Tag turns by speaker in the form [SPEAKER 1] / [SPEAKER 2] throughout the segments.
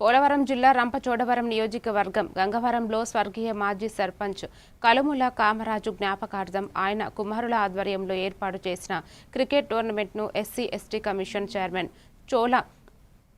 [SPEAKER 1] పోలవరం జిల్లా రంపచోడవరం నియోజకవర్గం గంగవరంలో స్వర్గీయ మాజీ సర్పంచ్ కలుముల కామరాజు జ్ఞాపకార్థం ఆయన కుమారుల ఆధ్వర్యంలో ఏర్పాటు చేసిన క్రికెట్ టోర్నమెంట్ను SC ST commission chairman Chola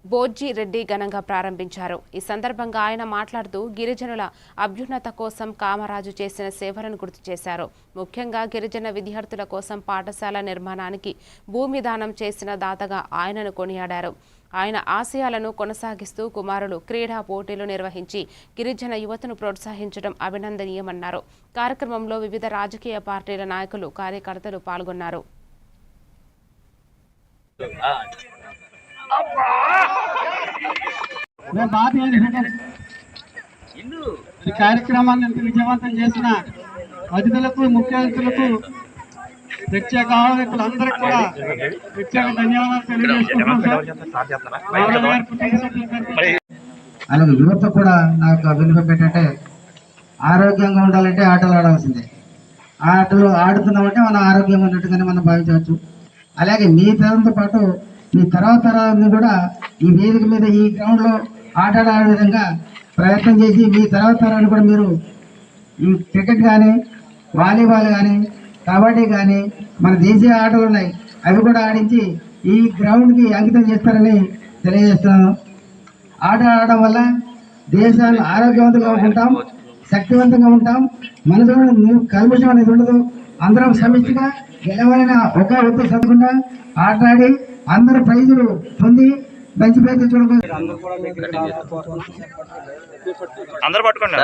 [SPEAKER 1] Bojji Reddy ఘనంగా ప్రారంభించారు. ఈ సందర్భంగా ఆయన మాట్లాడుతూ గిరిజనుల అభ్యున్నత కోసం కామరాజు చేసిన సేవలను గుర్తు చేశారు. ముఖ్యంగా గిరిజన విద్యార్థుల కోసం పాఠశాల నిర్మాణానికి భూమి దానం చేసిన దాతగా ఆయనను కొనియాడారు. ఆయన ఆశయాలను కొనసాగిస్తూ కుమారులు క్రీడా పోటీలు నిర్వహించి గిరిజన యువతను ప్రోత్సహించడం అభినందనీయమన్నారు. కార్యక్రమంలో వివిధ రాజకీయ పార్టీల నాయకులు, కార్యకర్తలు పాల్గొన్నారు.
[SPEAKER 2] ఈ కార్యక్రమాన్ని విజయవంతం చేసిన అతిథులకు, ముఖ్య అతిథులకు, ప్రత్యేక ఆహ్వానితులందరికీ కూడా ప్రత్యేక ధన్యవాదాలు తెలియజేసుకుంటున్నాం.
[SPEAKER 3] అలాగే యువత కూడా నాకు విన్నపం ఏంటంటే ఆరోగ్యంగా ఉండాలంటే ఆటలు ఆడాల్సిందే. ఆటలు ఆడుతున్నామంటే మనం ఆరోగ్యంగా ఉన్నట్టుగానే మనం భావించవచ్చు. అలాగే మీ తరంతో పాటు మీ తర్వాత తరాన్ని కూడా ఈ వేదిక మీద ఈ గ్రౌండ్లో ఆట ఆడే విధంగా ప్రయత్నం చేసి మీ తర్వాత తరాన్ని కూడా మీరు ఈ క్రికెట్ కానీ, వాలీబాల్ కానీ, కబడ్డీ కానీ, మన దేశీయ ఆటలు ఉన్నాయి, అవి కూడా ఆడించి ఈ గ్రౌండ్కి అంకితం చేస్తారని తెలియజేస్తున్నాను. ఆట ఆడడం వల్ల దేశాన్ని ఆరోగ్యవంతంగా ఉంటాం, శక్తివంతంగా ఉంటాం, మనసులో కల్మషం అనేది ఉండదు. అందరం సమిష్టిగా గెలవాలని ఒక ఒత్తిడి చదవకుండా ఆట ఆడి అందరూ ప్రైజులు పొంది మంచి పేరు తెచ్చుకోవడం.
[SPEAKER 4] అందరూ పట్టుకోండి.